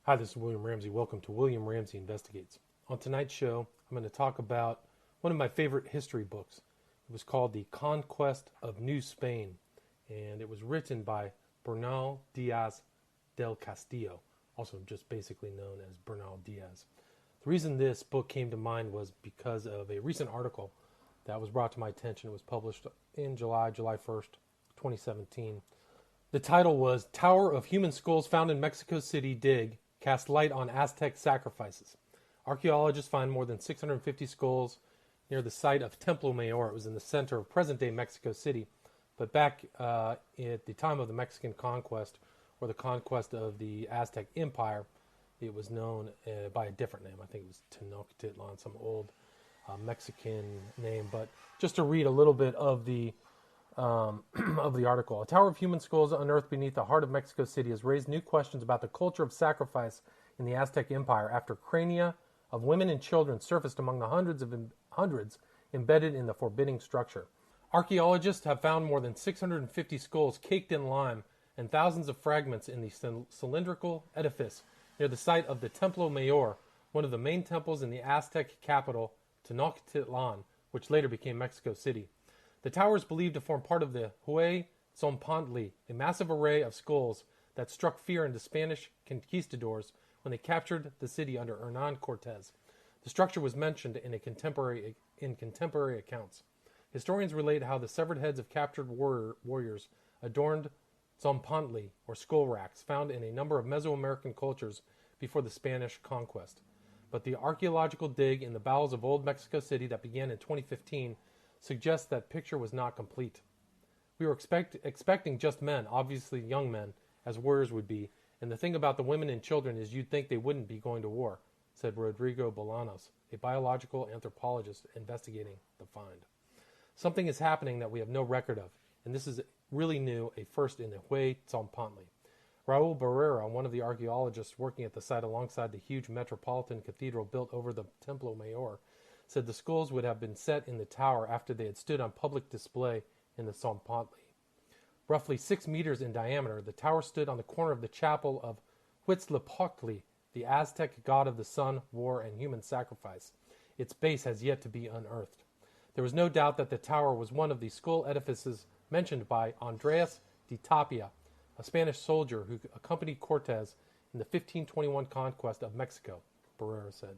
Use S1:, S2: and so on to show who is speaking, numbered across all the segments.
S1: Hi, this is William Ramsey. Welcome to William Ramsey Investigates. On tonight's show, I'm going to talk about one of my favorite history books. It was called The Conquest of New Spain, and it was written by Bernal Diaz del Castillo, also just basically known as Bernal Diaz. The reason this book came to mind was because of a recent article that was brought to my attention. It was published in July 1st, 2017. The title was Tower of Human Skulls Found in Mexico City Dig Cast Light on Aztec Sacrifices. Archaeologists find more than 650 skulls near the site of Templo Mayor. It was in the center of present-day Mexico City. But back at the time of the Mexican conquest, or the conquest of the Aztec Empire, it was known by a different name. I think it was Tenochtitlan, some old Mexican name. But just to read a little bit of the of the article. A tower of human skulls unearthed beneath the heart of Mexico City has raised new questions about the culture of sacrifice in the Aztec Empire after crania of women and children surfaced among the hundreds embedded in the forbidding structure. Archaeologists have found more than 650 skulls caked in lime and thousands of fragments in the cylindrical edifice near the site of the Templo Mayor, one of the main temples in the Aztec capital, Tenochtitlan, which later became Mexico City. The tower is believed to form part of the Tzompantli, a massive array of skulls that struck fear into Spanish conquistadors when they captured the city under Hernan Cortez. The structure was mentioned in contemporary accounts. Historians relate how the severed heads of captured warriors adorned Tzompantli, or skull racks, found in a number of Mesoamerican cultures before the Spanish conquest. But the archaeological dig in the bowels of old Mexico City that began in 2015 suggests that picture was not complete. We were expecting just men, obviously young men, as warriors would be, and the thing about the women and children is you'd think they wouldn't be going to war, said Rodrigo Bolanos, a biological anthropologist investigating the find. Something is happening that we have no record of, and this is really new, a first in the Tzompantli. Raul Barrera, one of the archaeologists working at the site alongside the huge metropolitan cathedral built over the Templo Mayor, said the skulls would have been set in the tower after they had stood on public display in the Tzompantli. Roughly 6 meters in diameter, the tower stood on the corner of the chapel of Huitzilopoctli, the Aztec god of the sun, war, and human sacrifice. Its base has yet to be unearthed. There was no doubt that the tower was one of the skull edifices mentioned by Andres de Tapia, a Spanish soldier who accompanied Cortez in the 1521 conquest of Mexico, Barrera said.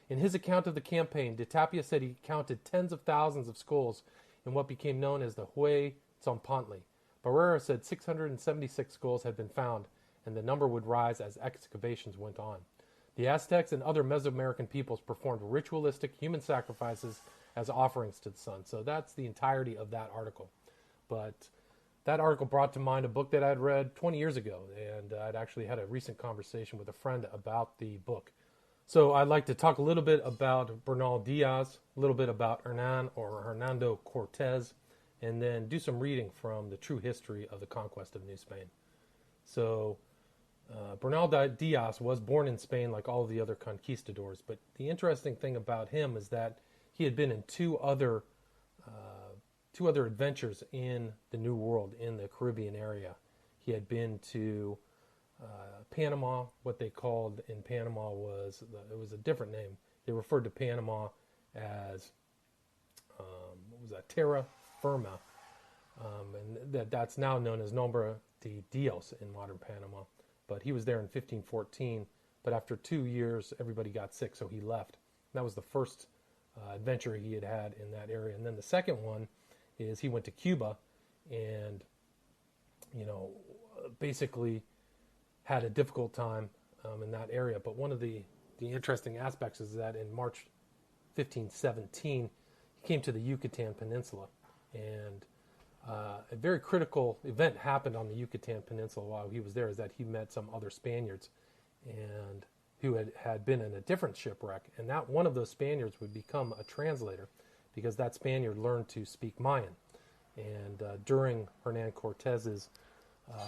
S1: In his account of the campaign, de Tapia said he counted tens of thousands of skulls in what became known as the Tzompantli. Barrera said 676 skulls had been found, and the number would rise as excavations went on. The Aztecs and other Mesoamerican peoples performed ritualistic human sacrifices as offerings to the sun. So that's the entirety of that article. But that article brought to mind a book that I'd read 20 years ago, and I'd actually had a recent conversation with a friend about the book. So I'd like to talk a little bit about Bernal Diaz, a little bit about Hernan or Hernando Cortez, and then do some reading from the true history of the conquest of New Spain. So Bernal Diaz was born in Spain like all of the other conquistadors, but the interesting thing about him is that he had been in two other adventures in the New World, in the Caribbean area. He had been to Panama. What they called in Panama was, it was a different name. They referred to Panama as, what was that, Terra Firma. And that's now known as Nombre de Dios in modern Panama. But he was there in 1514. But after 2 years, everybody got sick, so he left. That was the first adventure he had had in that area. And then the second one is he went to Cuba and, basically had a difficult time in that area. But one of the interesting aspects is that in March 1517, he came to the Yucatan Peninsula. And a very critical event happened on the Yucatan Peninsula while he was there, is that he met some other Spaniards and who had been in a different shipwreck. And that one of those Spaniards would become a translator because that Spaniard learned to speak Mayan. And during Hernan Cortez's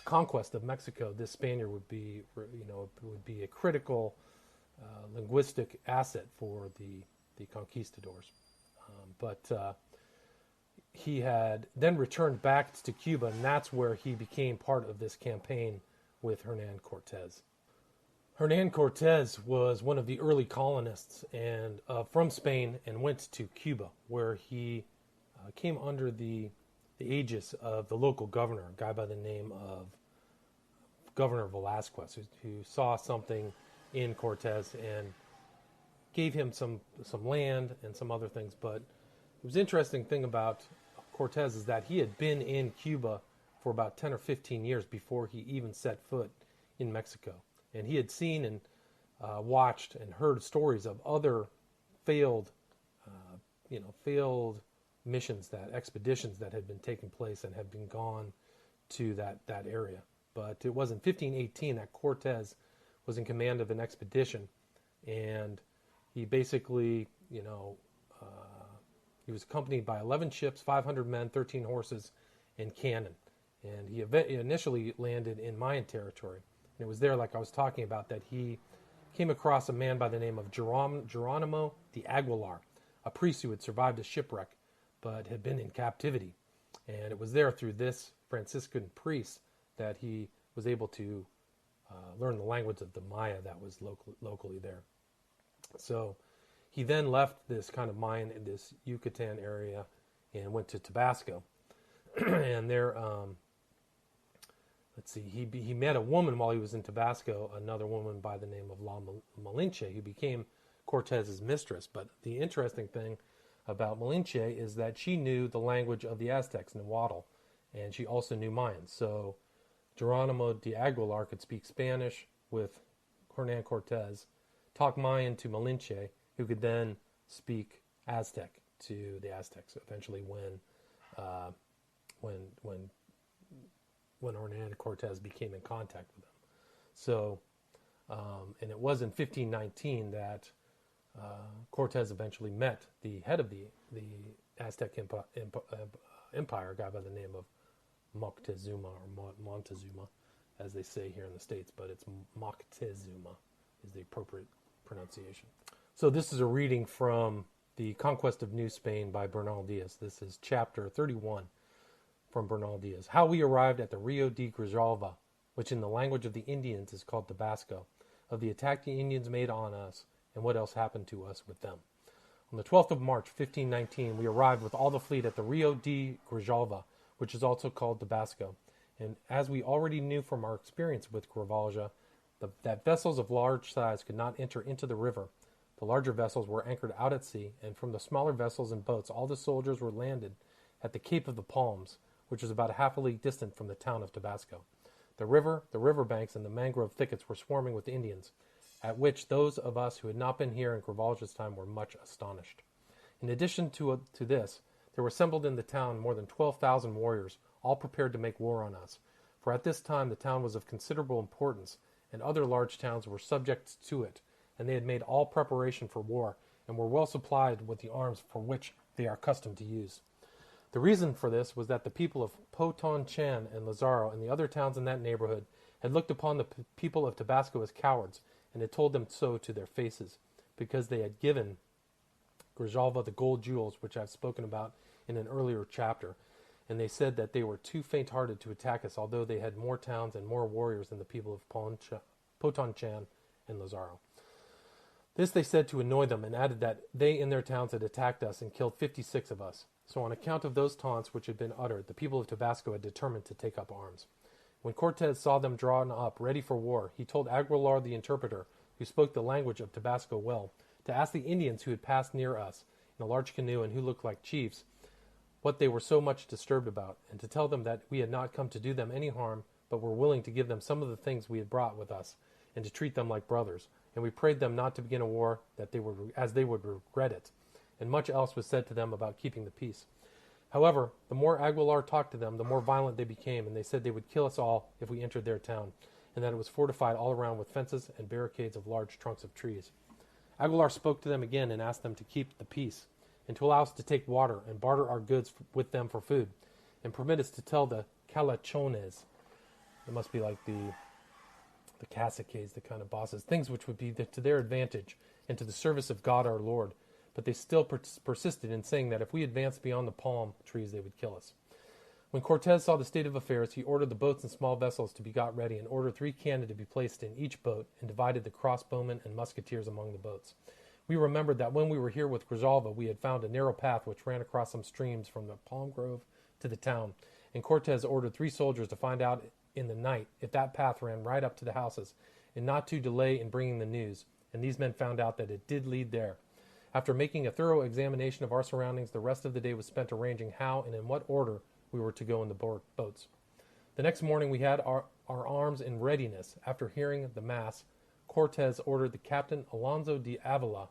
S1: conquest of Mexico, this Spaniard would be a critical linguistic asset for the conquistadors. But he had then returned back to Cuba, and that's where he became part of this campaign with Hernan Cortez. Hernan Cortez was one of the early colonists and from Spain and went to Cuba, where he came under the aegis of the local governor, a guy by the name of Governor Velasquez, who saw something in Cortez and gave him some land and some other things. But it was interesting thing about Cortez is that he had been in Cuba for about 10 or 15 years before he even set foot in Mexico. And he had seen and watched and heard stories of other failed, failed missions, expeditions that had been taking place and had been gone to that area. But it was in 1518 that Cortez was in command of an expedition, and he basically, he was accompanied by 11 ships, 500 men, 13 horses, and cannon. And he initially landed in Mayan territory. And it was there, like I was talking about, that he came across a man by the name of Geronimo de Aguilar, a priest who had survived a shipwreck but had been in captivity. And it was there through this Franciscan priest that he was able to learn the language of the Maya that was locally there. So he then left this kind of Mayan in this Yucatan area and went to Tabasco. And there, he met a woman while he was in Tabasco, another woman by the name of La Malinche, who became Cortez's mistress. But the interesting thing about Malinche is that she knew the language of the Aztecs, Nahuatl, and she also knew Mayan. So Geronimo de Aguilar could speak Spanish with Hernan Cortez, talk Mayan to Malinche, who could then speak Aztec to the Aztecs. Eventually, when Hernan Cortez became in contact with them. So, and it was in 1519 that Cortez eventually met the head of the Aztec Empire, a guy by the name of Moctezuma, or Montezuma, as they say here in the States, but it's Moctezuma is the appropriate pronunciation. So this is a reading from the Conquest of New Spain by Bernal Diaz. This is chapter 31 from Bernal Diaz. How we arrived at the Rio de Grijalva, which in the language of the Indians is called Tabasco, of the attack the Indians made on us, and what else happened to us with them. On the 12th of March, 1519, we arrived with all the fleet at the Rio de Grijalva, which is also called Tabasco. And as we already knew from our experience with Grijalva, that vessels of large size could not enter into the river. The larger vessels were anchored out at sea, and from the smaller vessels and boats, all the soldiers were landed at the Cape of the Palms, which is about a half a league distant from the town of Tabasco. The river banks, and the mangrove thickets were swarming with Indians, at which those of us who had not been here in Grijalva's time were much astonished. In addition to this, there were assembled in the town more than 12,000 warriors, all prepared to make war on us. For at this time the town was of considerable importance, and other large towns were subject to it, and they had made all preparation for war, and were well supplied with the arms for which they are accustomed to use. The reason for this was that the people of Poton Chan and Lazaro and the other towns in that neighborhood had looked upon the people of Tabasco as cowards, and had told them so to their faces, because they had given Grijalva the gold jewels, which I've spoken about in an earlier chapter, and they said that they were too faint-hearted to attack us, although they had more towns and more warriors than the people of Poton Chan and Lazaro. This they said to annoy them, and added that they in their towns had attacked us and killed 56 of us. So on account of those taunts which had been uttered, the people of Tabasco had determined to take up arms. When Cortez saw them drawn up, ready for war, he told Aguilar the interpreter, who spoke the language of Tabasco well, to ask the Indians who had passed near us in a large canoe and who looked like chiefs, what they were so much disturbed about, and to tell them that we had not come to do them any harm, but were willing to give them some of the things we had brought with us, and to treat them like brothers. And we prayed them not to begin a war, as they would regret it. And much else was said to them about keeping the peace. However, the more Aguilar talked to them, the more violent they became, and they said they would kill us all if we entered their town, and that it was fortified all around with fences and barricades of large trunks of trees. Aguilar spoke to them again and asked them to keep the peace, and to allow us to take water and barter our goods with them for food, and permit us to tell the Calachones, it must be like the caciques, the kind of bosses, things which would be to their advantage and to the service of God our Lord. But they still persisted in saying that if we advanced beyond the palm trees, they would kill us. When Cortez saw the state of affairs, he ordered the boats and small vessels to be got ready, and ordered 3 cannon to be placed in each boat, and divided the crossbowmen and musketeers among the boats. We remembered that when we were here with Grijalva, we had found a narrow path which ran across some streams from the palm grove to the town, and Cortez ordered 3 soldiers to find out in the night if that path ran right up to the houses, and not to delay in bringing the news, and these men found out that it did lead there. After making a thorough examination of our surroundings, the rest of the day was spent arranging how and in what order we were to go in the boats. The next morning we had our arms in readiness. After hearing the mass, Cortez ordered the captain Alonso de Avila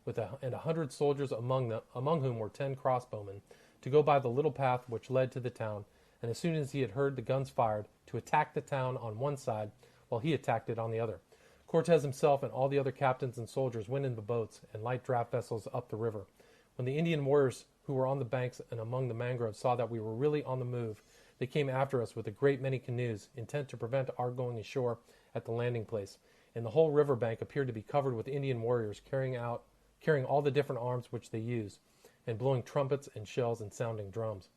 S1: and 100 soldiers among whom were 10 crossbowmen, to go by the little path which led to the town, and as soon as he had heard the guns fired, to attack the town on one side while he attacked it on the other. Cortez himself and all the other captains and soldiers went in the boats and light draft vessels up the river. When the Indian warriors who were on the banks and among the mangroves saw that we were really on the move, they came after us with a great many canoes, intent to prevent our going ashore at the landing place, and the whole river bank appeared to be covered with Indian warriors carrying all the different arms which they use, and blowing trumpets and shells and sounding drums.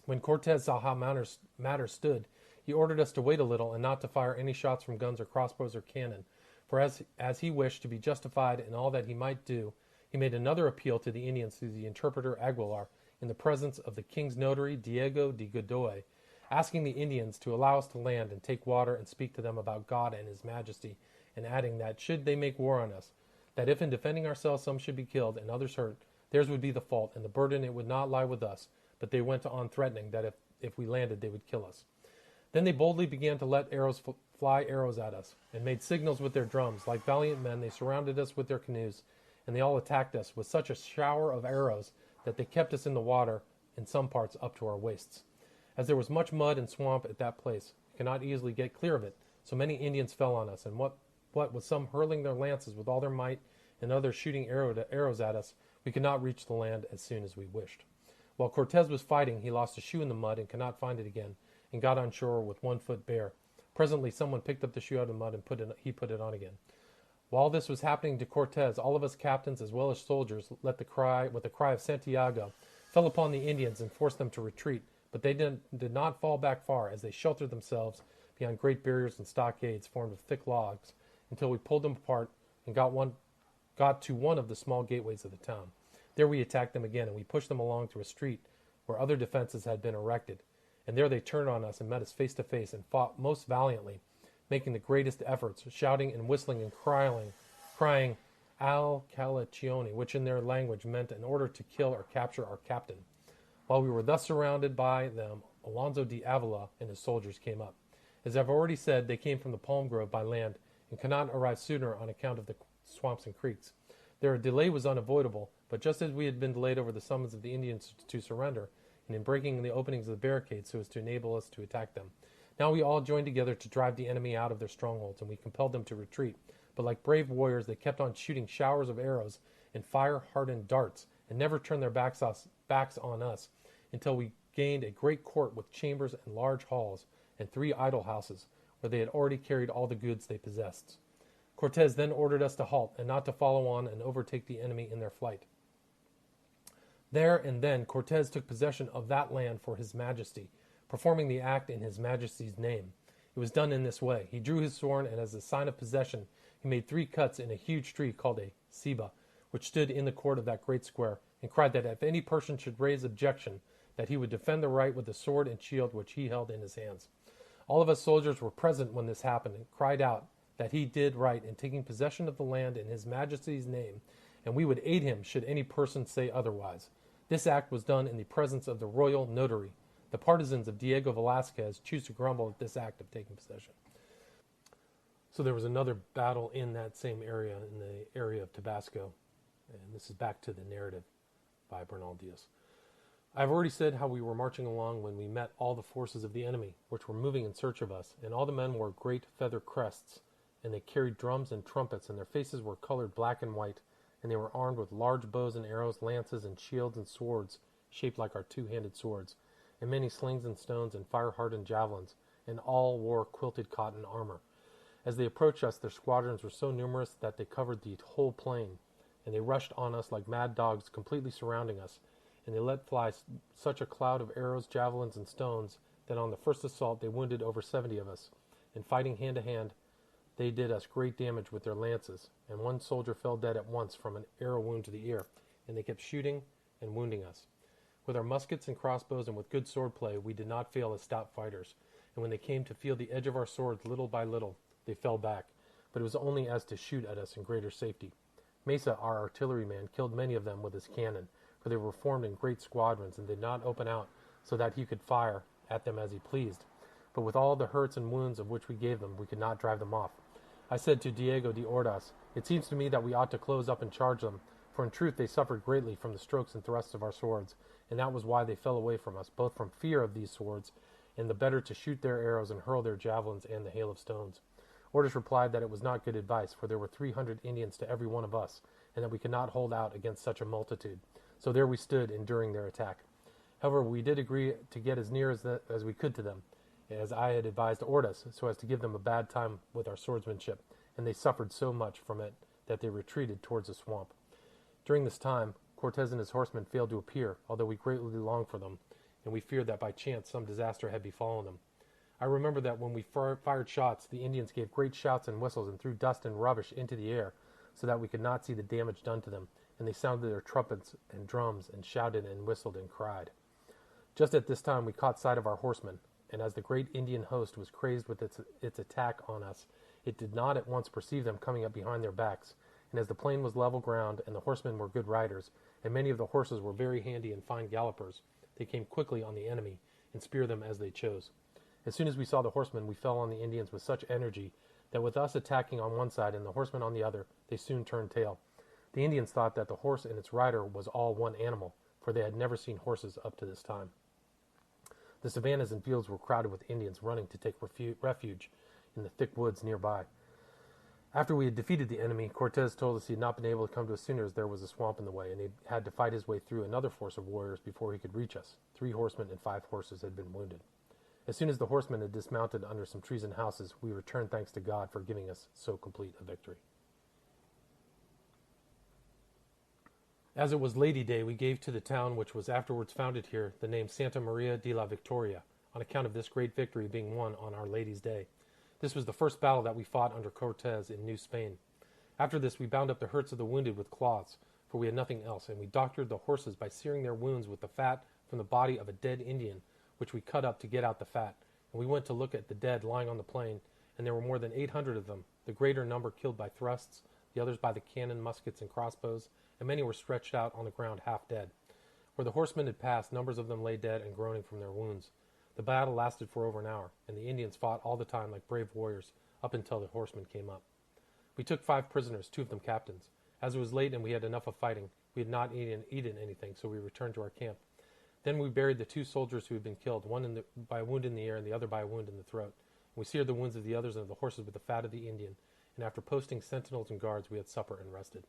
S1: When Cortez saw how matters stood, he ordered us to wait a little and not to fire any shots from guns or crossbows or cannon, for as he wished to be justified in all that he might do, he made another appeal to the Indians through the interpreter Aguilar in the presence of the king's notary Diego de Godoy, asking the Indians to allow us to land and take water and speak to them about God and his majesty, and adding that should they make war on us, that if in defending ourselves some should be killed and others hurt, theirs would be the fault, and the burden it would not lie with us, but they went on threatening that if we landed they would kill us. Then they boldly began to let fly arrows at us, and made signals with their drums. Like valiant men, they surrounded us with their canoes, and they all attacked us with such a shower of arrows that they kept us in the water, in some parts up to our waists. As there was much mud and swamp at that place, we could not easily get clear of it, so many Indians fell on us, and what with some hurling their lances with all their might, and others shooting arrows at us, we could not reach the land as soon as we wished. While Cortez was fighting, he lost a shoe in the mud and could not find it again, and got on shore with 1 foot bare. Presently someone picked up the shoe out of the mud and put it on again. While this was happening to Cortez, all of us captains as well as soldiers with the cry of Santiago, fell upon the Indians and forced them to retreat, but they did not fall back far, as they sheltered themselves behind great barriers and stockades formed of thick logs, until we pulled them apart and got to one of the small gateways of the town. There we attacked them again, and we pushed them along to a street where other defenses had been erected, and there they turned on us and met us face to face and fought most valiantly, making the greatest efforts, shouting and whistling and crying Al Calacione, which in their language meant in order to kill or capture our captain. While we were thus surrounded by them, Alonso de Avila and his soldiers came up. As I've already said, they came from the palm grove by land and could not arrive sooner on account of the swamps and creeks. Their delay was unavoidable, but just as we had been delayed over the summons of the Indians to surrender, and in breaking the openings of the barricades so as to enable us to attack them, now we all joined together to drive the enemy out of their strongholds, and we compelled them to retreat. But like brave warriors, they kept on shooting showers of arrows and fire-hardened darts, and never turned their backs on us, until we gained a great court with chambers and large halls, and 3 idol houses, where they had already carried all the goods they possessed. Cortez then ordered us to halt, and not to follow on and overtake the enemy in their flight. There and then Cortez took possession of that land for his majesty, performing the act in his majesty's name. It was done in this way. He drew his sword, and as a sign of possession, he made 3 cuts in a huge tree called a ceiba, which stood in the court of that great square, and cried that if any person should raise objection, that he would defend the right with the sword and shield which he held in his hands. All of us soldiers were present when this happened, and cried out that he did right in taking possession of the land in his majesty's name, and we would aid him should any person say otherwise. This act was done in the presence of the royal notary. The partisans of Diego Velazquez choose to grumble at this act of taking possession. So there was another battle in that same area, in the area of Tabasco, and this is back to the narrative by Bernal Diaz. I've already said how we were marching along when we met all the forces of the enemy, which were moving in search of us, and all the men wore great feather crests, and they carried drums and trumpets, and their faces were colored black and white, and they were armed with large bows and arrows, lances and shields and swords, shaped like our 2-handed swords, and many slings and stones and fire-hardened javelins, and all wore quilted cotton armor. As they approached us, their squadrons were so numerous that they covered the whole plain, and they rushed on us like mad dogs, completely surrounding us, and they let fly such a cloud of arrows, javelins, and stones that on the first assault they wounded over 70 of us. And fighting hand to hand, they did us great damage with their lances, and one soldier fell dead at once from an arrow wound to the ear, and they kept shooting and wounding us. With our muskets and crossbows and with good sword play, we did not fail as stout fighters, and when they came to feel the edge of our swords little by little, they fell back, but it was only as to shoot at us in greater safety. Mesa, our artilleryman, killed many of them with his cannon, for they were formed in great squadrons and did not open out so that he could fire at them as he pleased. But with all the hurts and wounds of which we gave them, we could not drive them off. I said to Diego de Ordaz, "It seems to me that we ought to close up and charge them, for in truth they suffered greatly from the strokes and thrusts of our swords, and that was why they fell away from us, both from fear of these swords, and the better to shoot their arrows and hurl their javelins and the hail of stones." Ordaz replied that it was not good advice, for there were 300 Indians to every one of us, and that we could not hold out against such a multitude. So there we stood, enduring their attack. However, we did agree to get as near as we could to them, as I had advised Ordaz, so as to give them a bad time with our swordsmanship, and they suffered so much from it that they retreated towards the swamp. During this time, Cortez and his horsemen failed to appear, although we greatly longed for them, and we feared that by chance some disaster had befallen them. I remember that when we fired shots, the Indians gave great shouts and whistles and threw dust and rubbish into the air, so that we could not see the damage done to them, and they sounded their trumpets and drums and shouted and whistled and cried. Just at this time we caught sight of our horsemen, and as the great Indian host was crazed with its attack on us, it did not at once perceive them coming up behind their backs, and as the plain was level ground and the horsemen were good riders, and many of the horses were very handy and fine gallopers, they came quickly on the enemy and speared them as they chose. As soon as we saw the horsemen, we fell on the Indians with such energy that with us attacking on one side and the horsemen on the other, they soon turned tail. The Indians thought that the horse and its rider was all one animal, for they had never seen horses up to this time. The savannas and fields were crowded with Indians running to take refuge in the thick woods nearby. After we had defeated the enemy, Cortez told us he had not been able to come to us sooner as there was a swamp in the way, and he had to fight his way through another force of warriors before he could reach us. 3 horsemen and 5 horses had been wounded. As soon as the horsemen had dismounted under some trees and houses, we returned thanks to God for giving us so complete a victory. As it was Lady Day, we gave to the town which was afterwards founded here the name Santa Maria de la Victoria, on account of this great victory being won on Our Lady's Day. This was the first battle that we fought under Cortez in New Spain. After this we bound up the hurts of the wounded with cloths, for we had nothing else, and we doctored the horses by searing their wounds with the fat from the body of a dead Indian, which we cut up to get out the fat. And we went to look at the dead lying on the plain, and there were more than 800 of them, the greater number killed by thrusts, the others by the cannon, muskets, and crossbows, and many were stretched out on the ground half dead. Where the horsemen had passed, numbers of them lay dead and groaning from their wounds. The battle lasted for over an hour, and the Indians fought all the time like brave warriors, up until the horsemen came up. We took 5 prisoners, 2 of them captains. As it was late and we had enough of fighting, we had not eaten anything, so we returned to our camp. Then we buried the 2 soldiers who had been killed, one by a wound in the ear and the other by a wound in the throat. We seared the wounds of the others and of the horses with the fat of the Indian, and after posting sentinels and guards, we had supper and rested.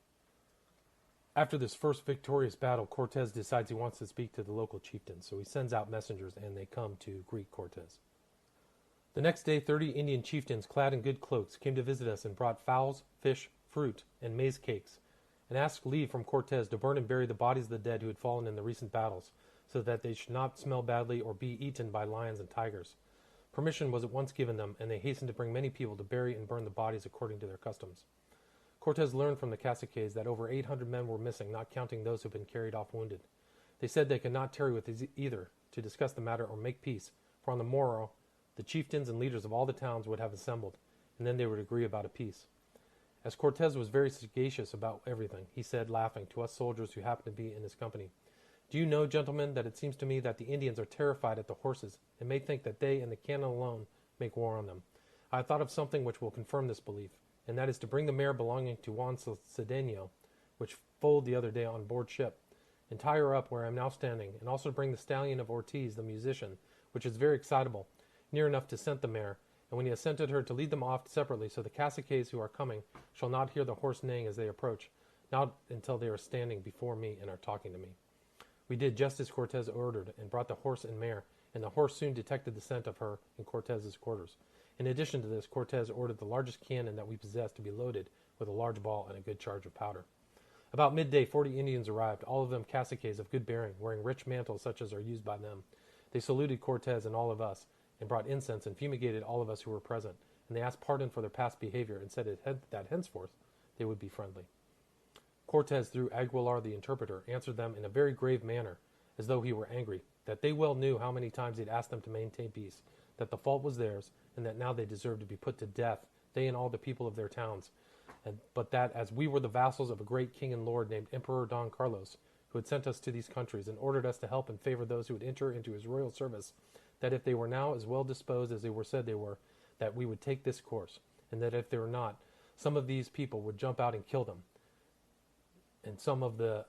S1: After this first victorious battle, Cortez decides he wants to speak to the local chieftains, so he sends out messengers, and they come to greet Cortez. The next day, 30 Indian chieftains, clad in good cloaks, came to visit us and brought fowls, fish, fruit, and maize cakes, and asked leave from Cortez to burn and bury the bodies of the dead who had fallen in the recent battles, so that they should not smell badly or be eaten by lions and tigers. Permission was at once given them, and they hastened to bring many people to bury and burn the bodies according to their customs. Cortez learned from the caciques that over 800 men were missing, not counting those who had been carried off wounded. They said they could not tarry with either to discuss the matter or make peace, for on the morrow the chieftains and leaders of all the towns would have assembled, and then they would agree about a peace. As Cortez was very sagacious about everything, he said, laughing, to us soldiers who happened to be in his company, "Do you know, gentlemen, that it seems to me that the Indians are terrified at the horses, and may think that they and the cannon alone make war on them. I have thought of something which will confirm this belief, and that is to bring the mare belonging to Juan Cedeño, which foaled the other day on board ship, and tie her up where I am now standing, and also to bring the stallion of Ortiz, the musician, which is very excitable, near enough to scent the mare, and when he has scented her, to lead them off separately, so the caciques who are coming shall not hear the horse neighing as they approach, not until they are standing before me and are talking to me." We did just as Cortez ordered, and brought the horse and mare, and the horse soon detected the scent of her in Cortez's quarters. In addition to this, Cortez ordered the largest cannon that we possessed to be loaded with a large ball and a good charge of powder. About midday, 40 Indians arrived, all of them caciques of good bearing, wearing rich mantles such as are used by them. They saluted Cortez and all of us, and brought incense and fumigated all of us who were present. And they asked pardon for their past behavior, and said that henceforth they would be friendly. Cortez, through Aguilar the interpreter, answered them in a very grave manner, as though he were angry, that they well knew how many times he had asked them to maintain peace, that the fault was theirs, and that now they deserved to be put to death, they and all the people of their towns, but that as we were the vassals of a great king and lord named Emperor Don Carlos, who had sent us to these countries and ordered us to help and favor those who would enter into his royal service, that if they were now as well disposed as they were said they were, that we would take this course, and that if they were not, some of these people would jump out and kill them. And some of the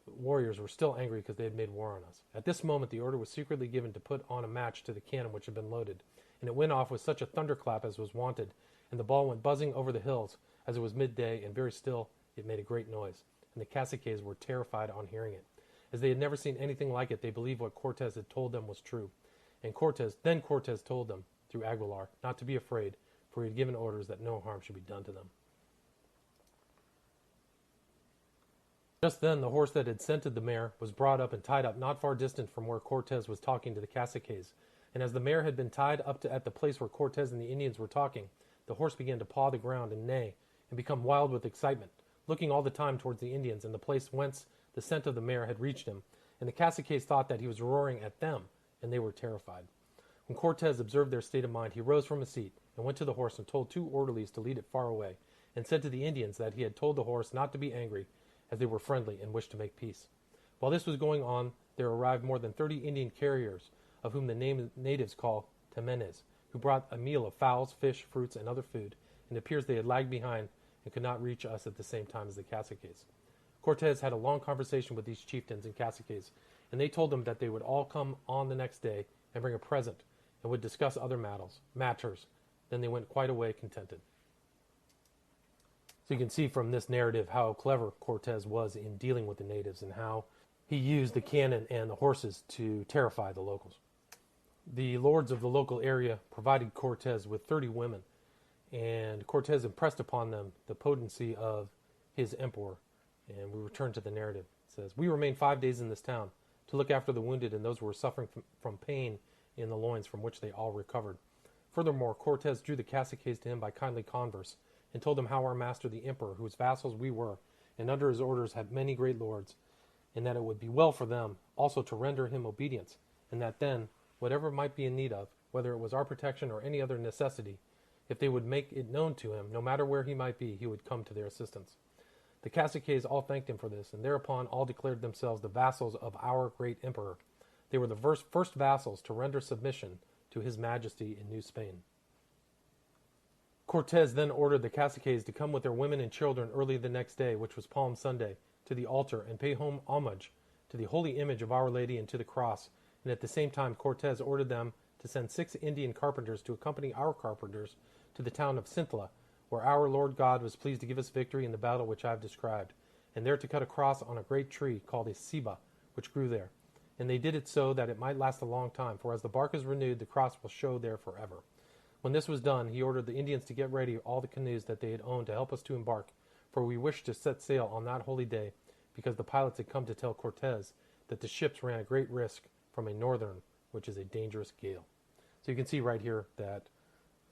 S1: warriors were still angry because they had made war on us. At this moment, the order was secretly given to put on a match to the cannon which had been loaded, and it went off with such a thunderclap as was wanted, and the ball went buzzing over the hills. As it was midday and very still, it made a great noise, and the caciques were terrified on hearing it. As they had never seen anything like it, they believed what Cortez had told them was true. And Cortez told them, through Aguilar, not to be afraid, for he had given orders that no harm should be done to them. Just then the horse that had scented the mare was brought up and tied up not far distant from where Cortez was talking to the caciques. And as the mare had been tied up at the place where Cortez and the Indians were talking, the horse began to paw the ground and neigh, and become wild with excitement, looking all the time towards the Indians and the place whence the scent of the mare had reached him. And the caciques thought that he was roaring at them, and they were terrified. When Cortez observed their state of mind, he rose from his seat and went to the horse and told 2 orderlies to lead it far away, and said to the Indians that he had told the horse not to be angry, as they were friendly and wished to make peace. While this was going on, there arrived more than 30 Indian carriers, of whom the natives call temenes, who brought a meal of fowls, fish, fruits, and other food, and it appears they had lagged behind and could not reach us at the same time as the caciques. Cortez had a long conversation with these chieftains and caciques, and they told them that they would all come on the next day and bring a present, and would discuss other matters. Then they went quite away contented. So you can see from this narrative how clever Cortez was in dealing with the natives and how he used the cannon and the horses to terrify the locals. The lords of the local area provided Cortez with 30 women, and Cortez impressed upon them the potency of his emperor. And we return to the narrative. It says, "We remained 5 days in this town to look after the wounded and those who were suffering from pain in the loins, from which they all recovered. Furthermore, Cortez drew the caciques to him by kindly converse, and told them how our master the emperor, whose vassals we were, and under his orders had many great lords, and that it would be well for them also to render him obedience, and that then, whatever might be in need of, whether it was our protection or any other necessity, if they would make it known to him, no matter where he might be, he would come to their assistance. The caciques all thanked him for this, and thereupon all declared themselves the vassals of our great emperor. They were the first vassals to render submission to his majesty in New Spain." Cortez then ordered the caciques to come with their women and children early the next day, which was Palm Sunday, to the altar and pay home homage to the holy image of Our Lady and to the cross, and at the same time Cortez ordered them to send 6 Indian carpenters to accompany our carpenters to the town of Cintla, where our Lord God was pleased to give us victory in the battle which I have described, and there to cut a cross on a great tree called a ceiba, which grew there. And they did it so that it might last a long time, for as the bark is renewed, the cross will show there forever. When this was done, he ordered the Indians to get ready all the canoes that they had owned to help us to embark, for we wished to set sail on that holy day, because the pilots had come to tell Cortez that the ships ran a great risk from a northern, which is a dangerous gale. So you can see right here that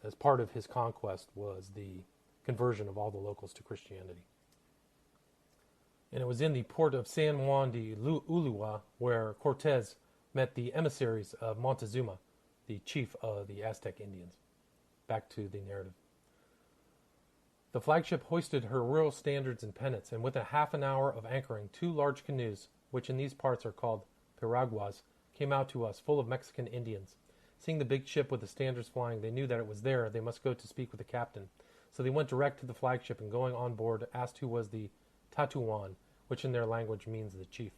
S1: as part of his conquest was the conversion of all the locals to Christianity. And it was in the port of San Juan de Ulua where Cortez met the emissaries of Montezuma, the chief of the Aztec Indians. Back to the narrative. The flagship hoisted her royal standards and pennants, and within half an hour of anchoring, 2 large canoes, which in these parts are called piraguas, came out to us, full of Mexican Indians. Seeing the big ship with the standards flying, they knew that it was there. They must go to speak with the captain. So they went direct to the flagship, and going on board, asked who was the Tatuan, which in their language means the chief.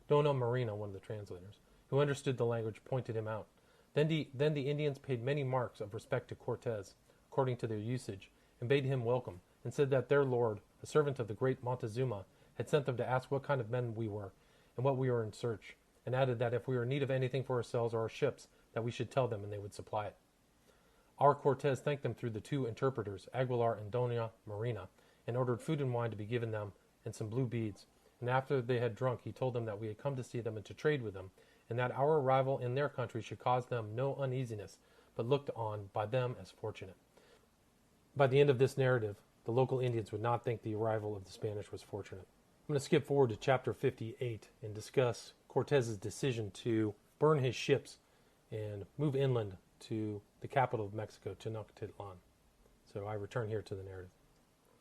S1: Dona Marina, one of the translators, who understood the language, pointed him out. Then the Indians paid many marks of respect to Cortez, according to their usage, and bade him welcome, and said that their lord, a servant of the great Montezuma, had sent them to ask what kind of men we were, and what we were in search, and added that if we were in need of anything for ourselves or our ships, that we should tell them, and they would supply it. Our Cortez thanked them through the 2 interpreters, Aguilar and Dona Marina, and ordered food and wine to be given them, and some blue beads. And after they had drunk, he told them that we had come to see them and to trade with them, and that our arrival in their country should cause them no uneasiness, but looked on by them as fortunate. By the end of this narrative, the local Indians would not think the arrival of the Spanish was fortunate. I'm going to skip forward to chapter 58 and discuss Cortez's decision to burn his ships and move inland to the capital of Mexico, Tenochtitlan. So I return here to the narrative.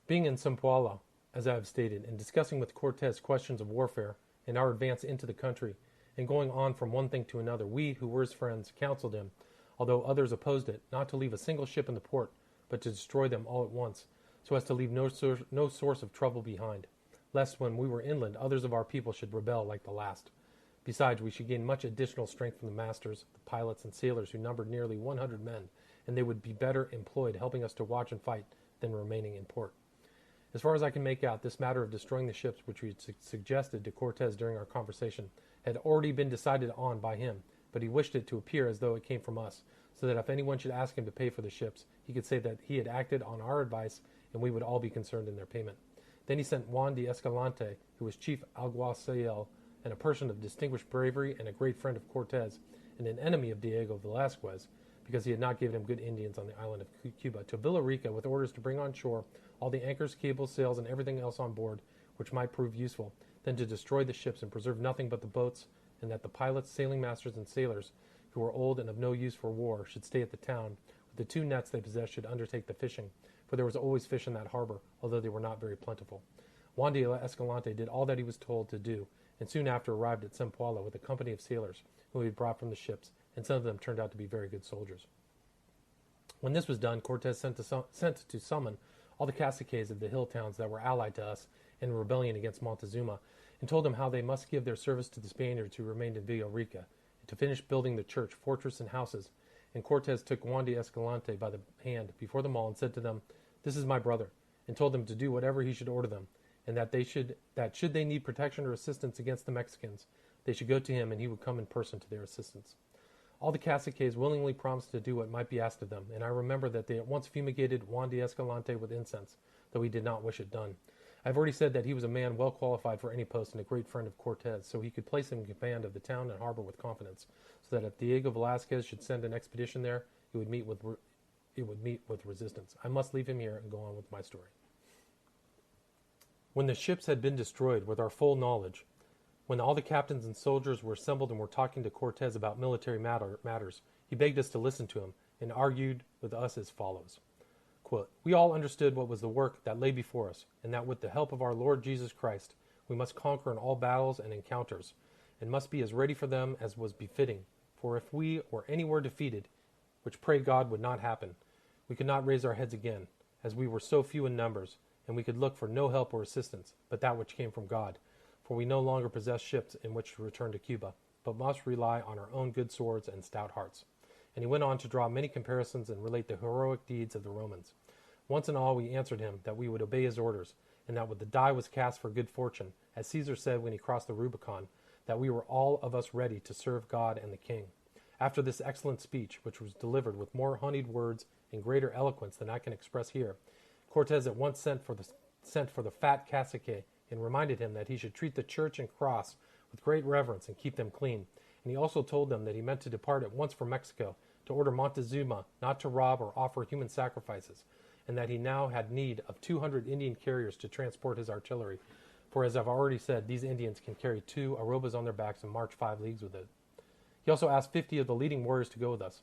S1: Being in Zempoala, as I have stated, and discussing with Cortez questions of warfare and our advance into the country, and going on from one thing to another, we, who were his friends, counseled him, although others opposed it, not to leave a single ship in the port, but to destroy them all at once, so as to leave no source of trouble behind, lest when we were inland others of our people should rebel like the last. Besides, we should gain much additional strength from the masters, the pilots, and sailors, who numbered nearly 100 men, and they would be better employed helping us to watch and fight than remaining in port. As far as I can make out, this matter of destroying the ships, which we had suggested to Cortez during our conversation, had already been decided on by him, but he wished it to appear as though it came from us, so that if anyone should ask him to pay for the ships, he could say that he had acted on our advice, and we would all be concerned in their payment. Then he sent Juan de Escalante, who was chief alguacil, and a person of distinguished bravery and a great friend of Cortez, and an enemy of Diego Velazquez, because he had not given him good Indians on the island of Cuba, to Villa Rica with orders to bring on shore all the anchors, cables, sails, and everything else on board which might prove useful, then to destroy the ships and preserve nothing but the boats, and that the pilots, sailing masters, and sailors, who were old and of no use for war, should stay at the town. With the 2 nets they possessed should undertake the fishing, for there was always fish in that harbor, although they were not very plentiful. Juan de Escalante did all that he was told to do, and soon after arrived at Zempoala with a company of sailors whom he had brought from the ships, and some of them turned out to be very good soldiers. When this was done, Cortez sent to summon all the caciques of the hill towns that were allied to us in rebellion against Montezuma, and told them how they must give their service to the Spaniards who remained in Villa Rica, and to finish building the church, fortress, and houses. And Cortez took Juan de Escalante by the hand before them all, and said to them, "This is my brother," and told them to do whatever he should order them, and that should they need protection or assistance against the Mexicans, they should go to him, and he would come in person to their assistance. All the caciques willingly promised to do what might be asked of them, and I remember that they at once fumigated Juan de Escalante with incense, though he did not wish it done. I have already said that he was a man well qualified for any post and a great friend of Cortez, so he could place him in command of the town and harbor with confidence, so that if Diego Velazquez should send an expedition there, it would meet with resistance. I must leave him here and go on with my story. When the ships had been destroyed, with our full knowledge, when all the captains and soldiers were assembled and were talking to Cortez about military matters, he begged us to listen to him, and argued with us as follows. Quote, "We all understood what was the work that lay before us, and that with the help of our Lord Jesus Christ, we must conquer in all battles and encounters, and must be as ready for them as was befitting. For if we or any were defeated, which pray God would not happen, we could not raise our heads again, as we were so few in numbers, and we could look for no help or assistance, but that which came from God. For we no longer possess ships in which to return to Cuba, but must rely on our own good swords and stout hearts." And he went on to draw many comparisons and relate the heroic deeds of the Romans. Once and all we answered him that we would obey his orders, and that the die was cast for good fortune, as Caesar said when he crossed the Rubicon, that we were all of us ready to serve God and the king. After this excellent speech, which was delivered with more honeyed words and greater eloquence than I can express here, Cortez at once sent for the fat cacique, and reminded him that he should treat the church and cross with great reverence and keep them clean. And he also told them that he meant to depart at once for Mexico, to order Montezuma not to rob or offer human sacrifices, and that he now had need of 200 Indian carriers to transport his artillery, for as I've already said, these Indians can carry 2 arrobas on their backs and march 5 leagues with it. He also asked 50 of the leading warriors to go with us.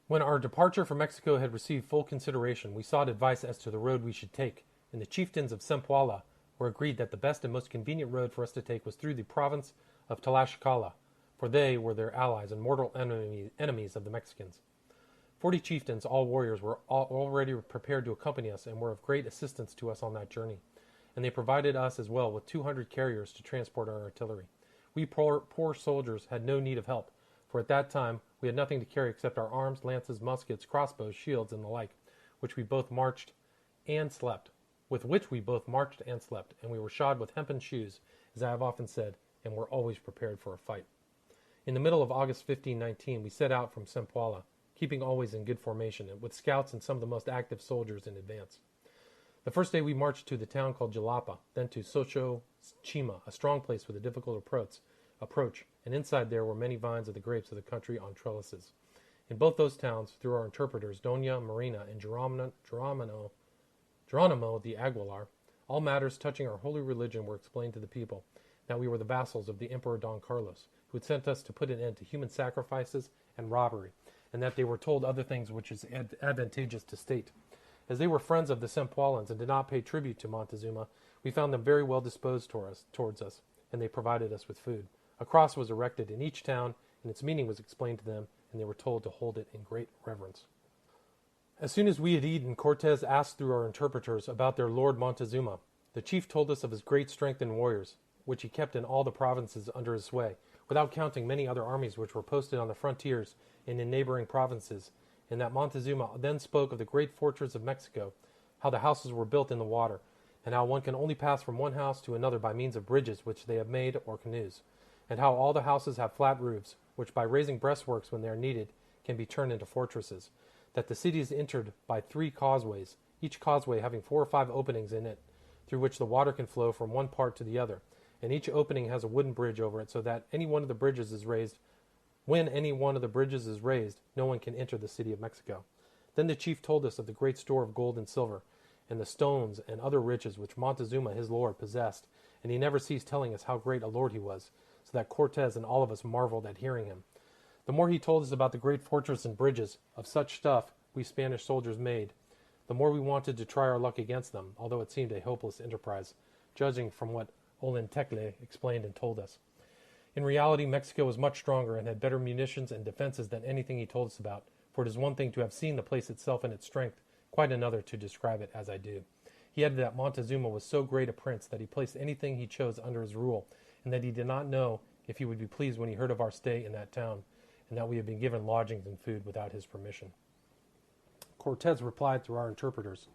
S1: When our departure for Mexico had received full consideration, we sought advice as to the road we should take, and the chieftains of Zempoala were agreed that the best and most convenient road for us to take was through the province of Tlaxcala, for they were their allies and mortal enemies of the Mexicans. 40 chieftains, all warriors, were already prepared to accompany us and were of great assistance to us on that journey, and they provided us as well with 200 carriers to transport our artillery. We poor soldiers had no need of help, for at that time we had nothing to carry except our arms, lances, muskets, crossbows, shields, and the like, with which we both marched and slept, and we were shod with hempen shoes, as I have often said, and were always prepared for a fight. In the middle of August 1519, we set out from Zempoala, keeping always in good formation, and with scouts and some of the most active soldiers in advance. The first day we marched to the town called Jalapa, then to Xochimilco, a strong place with a difficult approach, and inside there were many vines of the grapes of the country on trellises. In both those towns, through our interpreters, Dona Marina and Geronimo the Aguilar, all matters touching our holy religion were explained to the people, that we were the vassals of the Emperor Don Carlos, who had sent us to put an end to human sacrifices and robbery, and that they were told other things which is advantageous to state. As they were friends of the Sempualans and did not pay tribute to Montezuma, we found them very well disposed towards us, and they provided us with food. A cross was erected in each town, and its meaning was explained to them, and they were told to hold it in great reverence. As soon as we had eaten, Cortes asked through our interpreters about their lord Montezuma. The chief told us of his great strength in warriors, which he kept in all the provinces under his sway, without counting many other armies which were posted on the frontiers and in neighboring provinces, and that Montezuma then spoke of the great fortress of Mexico, how the houses were built in the water, and how one can only pass from one house to another by means of bridges which they have made or canoes, and how all the houses have flat roofs, which by raising breastworks when they are needed can be turned into fortresses, that the city is entered by 3 causeways, each causeway having 4 or 5 openings in it, through which the water can flow from one part to the other, and each opening has a wooden bridge over it, so that any one of the bridges is raised. When any one of the bridges is raised, no one can enter the city of Mexico. Then the chief told us of the great store of gold and silver, and the stones and other riches which Montezuma his lord possessed, and he never ceased telling us how great a lord he was, so that Cortes and all of us marveled at hearing him. The more he told us about the great fortress and bridges, of such stuff we Spanish soldiers made, the more we wanted to try our luck against them, although it seemed a hopeless enterprise, judging from what Olentecle explained and told us. In reality, Mexico was much stronger and had better munitions and defenses than anything he told us about, for it is one thing to have seen the place itself and its strength, quite another to describe it as I do. He added that Montezuma was so great a prince that he placed anything he chose under his rule, and that he did not know if he would be pleased when he heard of our stay in that town, and that we had been given lodgings and food without his permission. Cortes replied through our interpreters,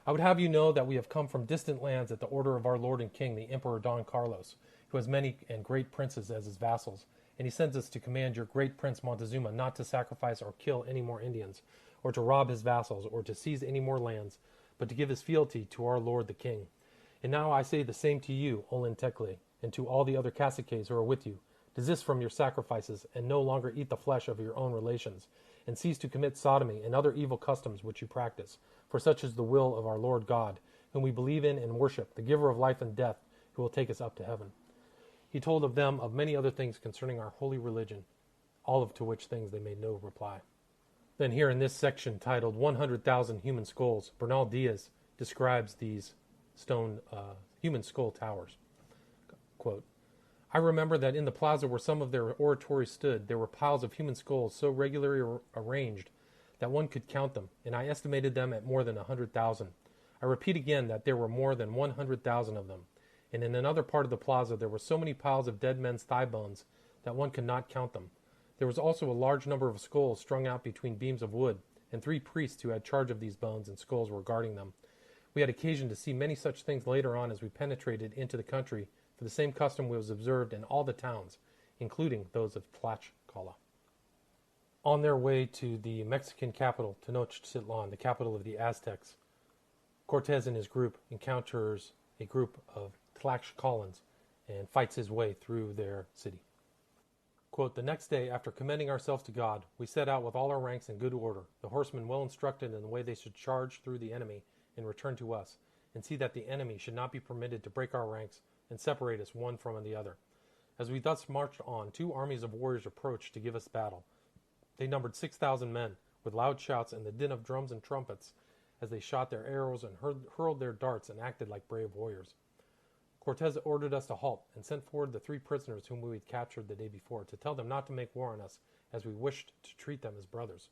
S1: I would have you know that we have come from distant lands at the order of our lord and king, the Emperor Don Carlos, who has many and great princes as his vassals, and he sends us to command your great prince Montezuma not to sacrifice or kill any more Indians, or to rob his vassals, or to seize any more lands, but to give his fealty to our lord the king. And now I say the same to you, Olentecle, and to all the other caciques who are with you. Desist from your sacrifices, and no longer eat the flesh of your own relations, and cease to commit sodomy and other evil customs which you practice, for such is the will of our Lord God, whom we believe in and worship, the giver of life and death, who will take us up to heaven. He told of them of many other things concerning our holy religion, all of to which things they made no reply. Then here in this section titled 100,000 Human Skulls, Bernal Diaz describes these stone human skull towers. Quote, I remember that in the plaza where some of their oratories stood, there were piles of human skulls so regularly arranged that one could count them, and I estimated them at more than 100,000. I repeat again that there were more than 100,000 of them, and in another part of the plaza there were so many piles of dead men's thigh bones that one could not count them. There was also a large number of skulls strung out between beams of wood, and 3 priests who had charge of these bones and skulls were guarding them. We had occasion to see many such things later on as we penetrated into the country, for the same custom was observed in all the towns, including those of Tlaxcala. On their way to the Mexican capital, Tenochtitlan, the capital of the Aztecs, Cortes and his group encounters a group of Tlaxcalans and fights his way through their city. Quote, the next day, after commending ourselves to God, we set out with all our ranks in good order, the horsemen well instructed in the way they should charge through the enemy and return to us, and see that the enemy should not be permitted to break our ranks and separate us one from the other. As we thus marched on, 2 armies of warriors approached to give us battle. They numbered 6,000 men, with loud shouts and the din of drums and trumpets, as they shot their arrows and hurled their darts and acted like brave warriors. Cortes ordered us to halt and sent forward the 3 prisoners whom we had captured the day before, to tell them not to make war on us, as we wished to treat them as brothers.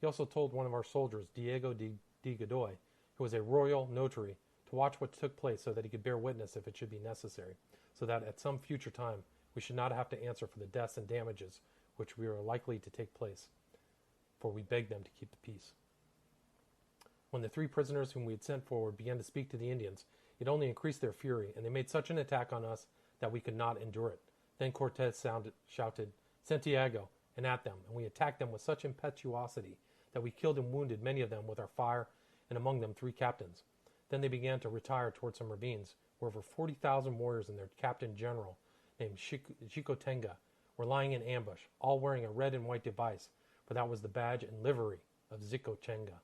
S1: He also told one of our soldiers, Diego de Godoy, who was a royal notary, to watch what took place so that he could bear witness if it should be necessary, so that at some future time we should not have to answer for the deaths and damages which we were likely to take place, for we begged them to keep the peace. When the 3 prisoners whom we had sent forward began to speak to the Indians, it only increased their fury, and they made such an attack on us that we could not endure it. Then Cortes shouted, Santiago, and at them, and we attacked them with such impetuosity that we killed and wounded many of them with our fire, and among them 3 captains. Then they began to retire toward some ravines, where over 40,000 warriors and their captain general, named Xicotenga, were lying in ambush, all wearing a red and white device, for that was the badge and livery of Xicotenga.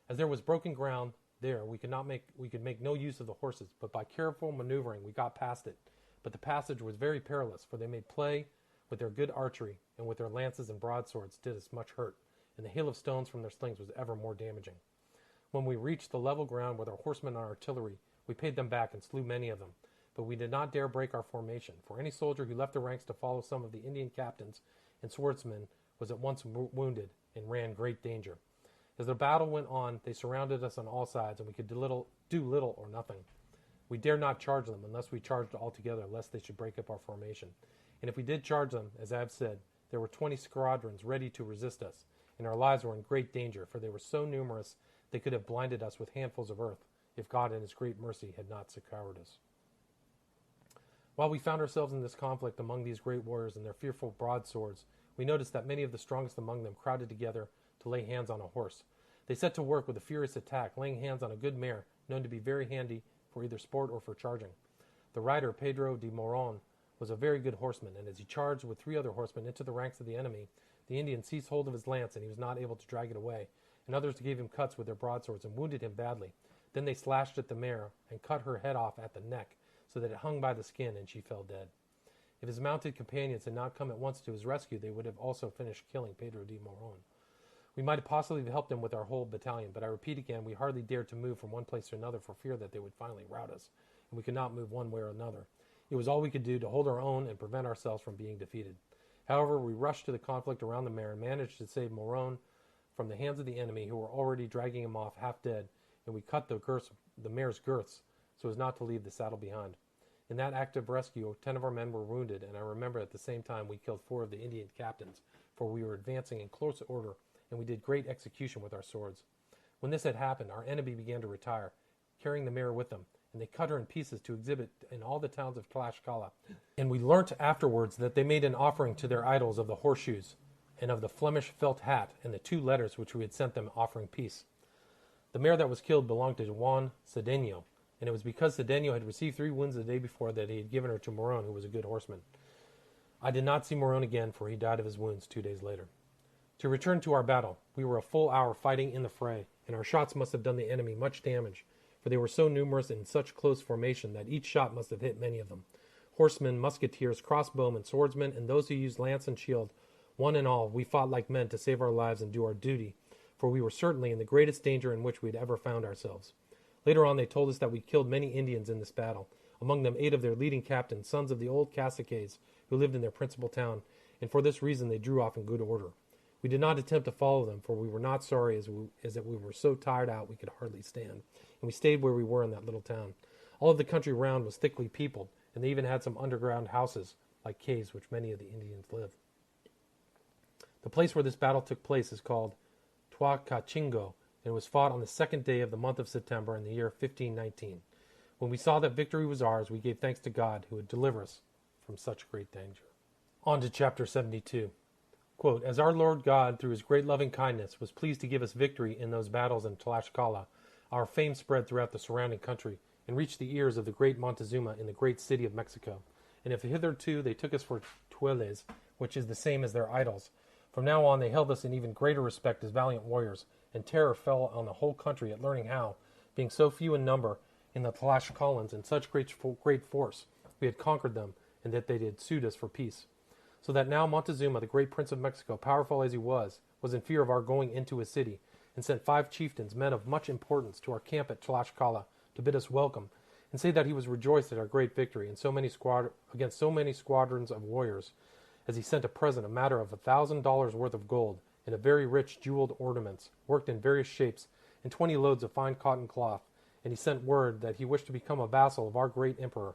S1: As there was broken ground there, we could make no use of the horses, but by careful maneuvering we got past it. But the passage was very perilous, for they made play with their good archery, and with their lances and broadswords did us much hurt, and the hail of stones from their slings was ever more damaging. When we reached the level ground with our horsemen and artillery, we paid them back and slew many of them, but we did not dare break our formation, for any soldier who left the ranks to follow some of the Indian captains and swordsmen was at once wounded and ran great danger. As the battle went on, they surrounded us on all sides, and we could do little or nothing. We dared not charge them unless we charged all together, lest they should break up our formation. And if we did charge them, as I have said, there were 20 squadrons ready to resist us, and our lives were in great danger, for they were so numerous they could have blinded us with handfuls of earth, if God in his great mercy had not succored us. While we found ourselves in this conflict among these great warriors and their fearful broadswords, we noticed that many of the strongest among them crowded together to lay hands on a horse. They set to work with a furious attack, laying hands on a good mare, known to be very handy for either sport or for charging. The rider, Pedro de Moron, was a very good horseman, and as he charged with 3 other horsemen into the ranks of the enemy, the Indian seized hold of his lance, and he was not able to drag it away, and others gave him cuts with their broadswords and wounded him badly. Then they slashed at the mare and cut her head off at the neck, so that it hung by the skin, and she fell dead. If his mounted companions had not come at once to his rescue, they would have also finished killing Pedro de Moron. We might have possibly helped him with our whole battalion, but I repeat again, we hardly dared to move from one place to another for fear that they would finally rout us, and we could not move one way or another. It was all we could do to hold our own and prevent ourselves from being defeated. However, we rushed to the conflict around the mare and managed to save Moron from the hands of the enemy, who were already dragging him off half dead, and we cut the mare's girths so as not to leave the saddle behind. In that act of rescue, 10 of our men were wounded, and I remember at the same time we killed 4 of the Indian captains, for we were advancing in close order, and we did great execution with our swords. When this had happened, our enemy began to retire, carrying the mare with them, and they cut her in pieces to exhibit in all the towns of Tlaxcala. And we learnt afterwards that they made an offering to their idols of the horseshoes, and of the Flemish felt hat, and the 2 letters which we had sent them offering peace. The mare that was killed belonged to Juan Cedeno, and it was because Cedeno had received 3 wounds the day before that he had given her to Moron, who was a good horseman. I did not see Moron again, for he died of his wounds 2 days later. To return to our battle, we were a full hour fighting in the fray, and our shots must have done the enemy much damage, for they were so numerous and in such close formation that each shot must have hit many of them. Horsemen, musketeers, crossbowmen, swordsmen, and those who used lance and shield, one and all, we fought like men to save our lives and do our duty, for we were certainly in the greatest danger in which we had ever found ourselves. Later on they told us that we killed many Indians in this battle, among them 8 of their leading captains, sons of the old caciques who lived in their principal town, and for this reason they drew off in good order. We did not attempt to follow them, for we were not sorry as that we were so tired out we could hardly stand, and we stayed where we were in that little town. All of the country round was thickly peopled, and they even had some underground houses, like caves, which many of the Indians live. The place where this battle took place is called Tuacachingo, and it was fought on the 2nd day of the month of September in the year 1519. When we saw that victory was ours, we gave thanks to God, who would deliver us from such great danger. On to chapter 72. Quote, as our Lord God, through his great loving kindness, was pleased to give us victory in those battles in Tlaxcala, our fame spread throughout the surrounding country, and reached the ears of the great Montezuma in the great city of Mexico. And if hitherto they took us for tueles, which is the same as their idols, from now on they held us in even greater respect as valiant warriors, and terror fell on the whole country at learning how, being so few in number in the Tlaxcalans and such great force, we had conquered them, and that they did suit us for peace. So that now Montezuma, the great prince of Mexico, powerful as he was in fear of our going into his city, and sent 5 chieftains, men of much importance, to our camp at Tlaxcala to bid us welcome, and say that he was rejoiced at our great victory in against so many squadrons of warriors, as he sent a present, a matter of $1,000 worth of gold, and a very rich jeweled ornaments, worked in various shapes, and 20 loads of fine cotton cloth. And he sent word that he wished to become a vassal of our great emperor,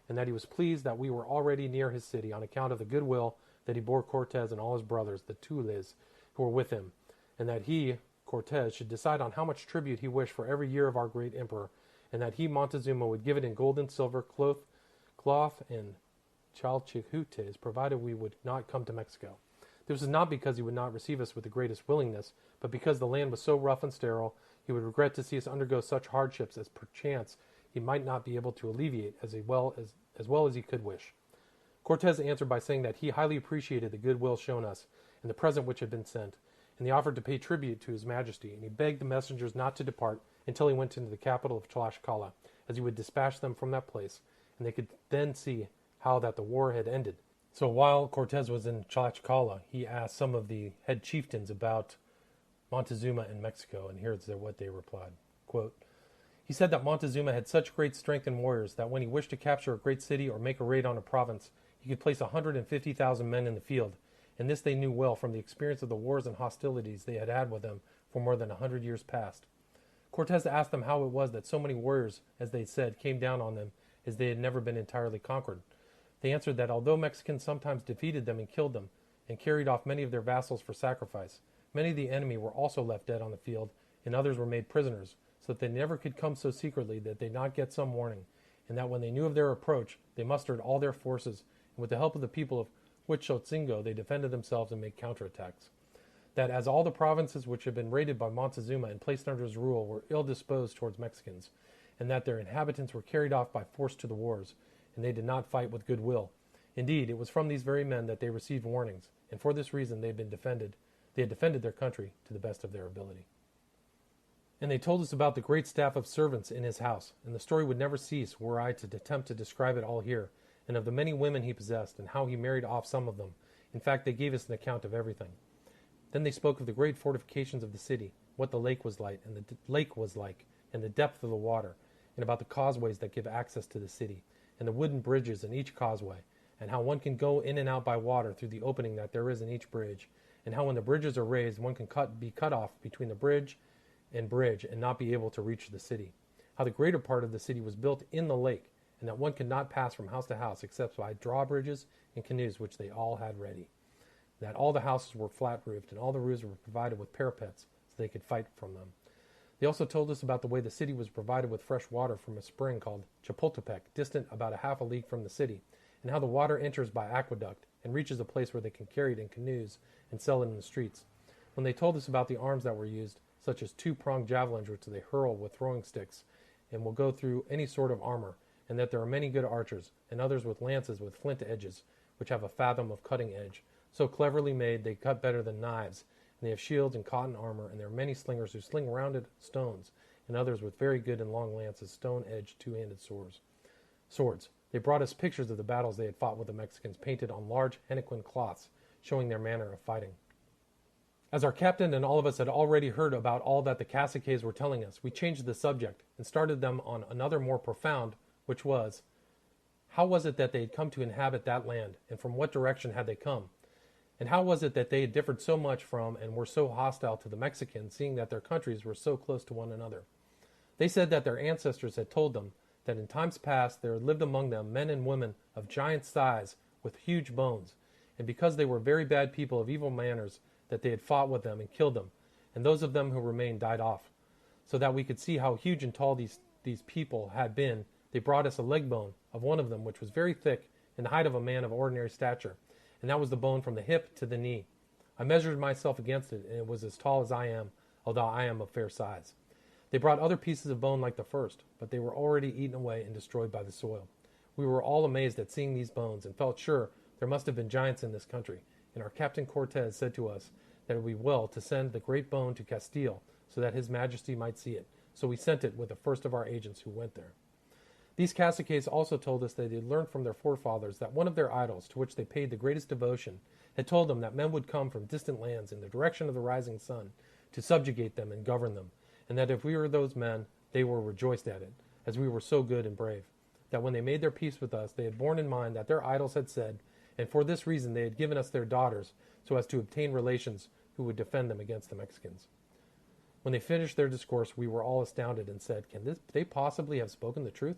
S1: and that he was pleased that we were already near his city on account of the good will that he bore Cortez and all his brothers, the Tueles, who were with him, and that he, Cortez, should decide on how much tribute he wished for every year of our great emperor, and that he, Montezuma, would give it in gold and silver, cloth, and chalchihutes, provided we would not come to Mexico. This was not because he would not receive us with the greatest willingness, but because the land was so rough and sterile, He would regret to see us undergo such hardships as perchance he might not be able to alleviate as well as he could wish. Cortez answered by saying that he highly appreciated the goodwill shown us and the present which had been sent, and he offered to pay tribute to his majesty, and he begged the messengers not to depart until he went into the capital of Tlaxcala, as he would dispatch them from that place, and they could then see how that the war had ended. So while Cortez was in Tlaxcala, he asked some of the head chieftains about Montezuma in Mexico, and here's what they replied. Quote, he said that Montezuma had such great strength in warriors that when he wished to capture a great city or make a raid on a province, he could place 150,000 men in the field, and this they knew well from the experience of the wars and hostilities they had had with them for more than 100 years past. Cortez asked them how it was that so many warriors, as they said, came down on them as they had never been entirely conquered. They answered that although Mexicans sometimes defeated them and killed them, and carried off many of their vassals for sacrifice, many of the enemy were also left dead on the field, and others were made prisoners, so that they never could come so secretly that they not get some warning, and that when they knew of their approach, they mustered all their forces, and with the help of the people of Huichotzingo, they defended themselves and made counterattacks. That as all the provinces which had been raided by Montezuma and placed under his rule were ill-disposed towards Mexicans, and that their inhabitants were carried off by force to the wars, and they did not fight with good will. Indeed, it was from these very men that they received warnings, and for this reason they had defended their country to the best of their ability. And they told us about the great staff of servants in his house, and the story would never cease were I to attempt to describe it all here, and of the many women he possessed, and how he married off some of them. In fact, they gave us an account of everything. Then they spoke of the great fortifications of the city, what the lake was like, and the depth of the water, and about the causeways that give access to the city, and the wooden bridges in each causeway, and how one can go in and out by water through the opening that there is in each bridge, and how when the bridges are raised, one can be cut off between the bridge and not be able to reach the city. How the greater part of the city was built in the lake, and that one could not pass from house to house except by drawbridges and canoes which they all had ready. That all the houses were flat-roofed, and all the roofs were provided with parapets so they could fight from them. They also told us about the way the city was provided with fresh water from a spring called Chapultepec, distant about a half a league from the city, and how the water enters by aqueduct and reaches a place where they can carry it in canoes and sell it in the streets. When they told us about the arms that were used, such as two-pronged javelins which they hurl with throwing sticks and will go through any sort of armor, and that there are many good archers, and others with lances with flint edges, which have a fathom of cutting edge, so cleverly made they cut better than knives, and they have shields and cotton armor, and there are many slingers who sling rounded stones, and others with very good and long lances, stone-edged two-handed swords. They brought us pictures of the battles they had fought with the Mexicans, painted on large henequen cloths, showing their manner of fighting. As our captain and all of us had already heard about all that the caciques were telling us, we changed the subject and started them on another more profound, which was, how was it that they had come to inhabit that land, and from what direction had they come? And how was it that they had differed so much from and were so hostile to the Mexicans, seeing that their countries were so close to one another? They said that their ancestors had told them that in times past there had lived among them men and women of giant size with huge bones, and because they were very bad people of evil manners, that they had fought with them and killed them, and those of them who remained died off. So that we could see how huge and tall these people had been, they brought us a leg bone of one of them, which was very thick, in the height of a man of ordinary stature, and that was the bone from the hip to the knee. I measured myself against it, and it was as tall as I am, although I am of fair size. They brought other pieces of bone like the first, but they were already eaten away and destroyed by the soil. We were all amazed at seeing these bones, and felt sure there must have been giants in this country, and our Captain Cortez said to us that it would be well to send the great bone to Castile, so that his majesty might see it. So we sent it with the first of our agents who went there. These caciques also told us that they had learned from their forefathers that one of their idols, to which they paid the greatest devotion, had told them that men would come from distant lands in the direction of the rising sun to subjugate them and govern them, and that if we were those men, they were rejoiced at it, as we were so good and brave. That when they made their peace with us, they had borne in mind that their idols had said, and for this reason they had given us their daughters, so as to obtain relations who would defend them against the Mexicans. When they finished their discourse, we were all astounded and said, can they possibly have spoken the truth?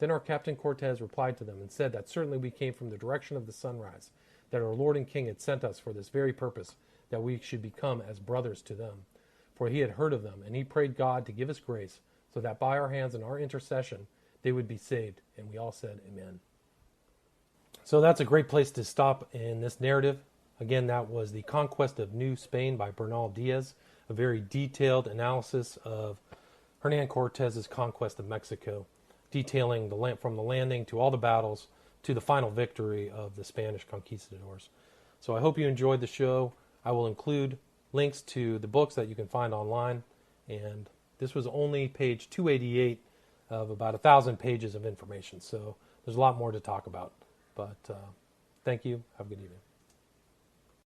S1: Then our Captain Cortez replied to them and said that certainly we came from the direction of the sunrise, that our Lord and King had sent us for this very purpose, that we should become as brothers to them. For he had heard of them, and he prayed God to give us grace, so that by our hands and our intercession they would be saved. And we all said, Amen. So that's a great place to stop in this narrative. Again, that was The Conquest of New Spain by Bernal Diaz. a very detailed analysis of Hernan Cortez's conquest of Mexico, detailing from the landing to all the battles to the final victory of the Spanish conquistadors. So I hope you enjoyed the show. I will include links to the books that you can find online, and this was only page 288 of about 1,000 pages of information, so there's a lot more to talk about. But thank you. Have a good evening.